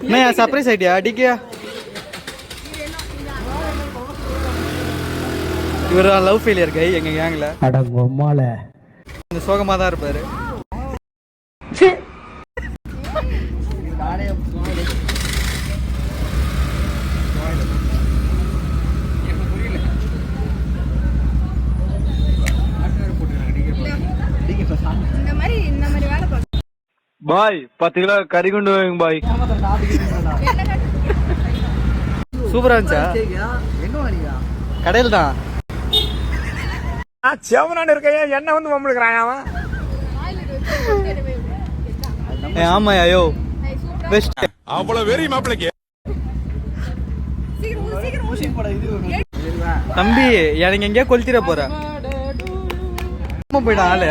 नहीं surprise idea ठीक है இவர் லவ் ஃபெயிலியர் கை எங்க கேங்ல அடங்கம்மால இந்த சோகமா தான் இருப்பாரு பாய் 10 கிலோ கறி கொண்டு வாங்க பாய் சூப்பரா இருந்துச்சா எங்க வாங்கியா கடையில தான் செவனான இருக்கையா என்ன வந்து மம்முக்குறான் அவன் ஆமா ஐயோ பெஸ்ட் அவ்வளவு வெரி மாப்பிளைக்கு தம்பி எனக்கு எங்கேயா கொளுத்திட போற போயிடும் ஆளு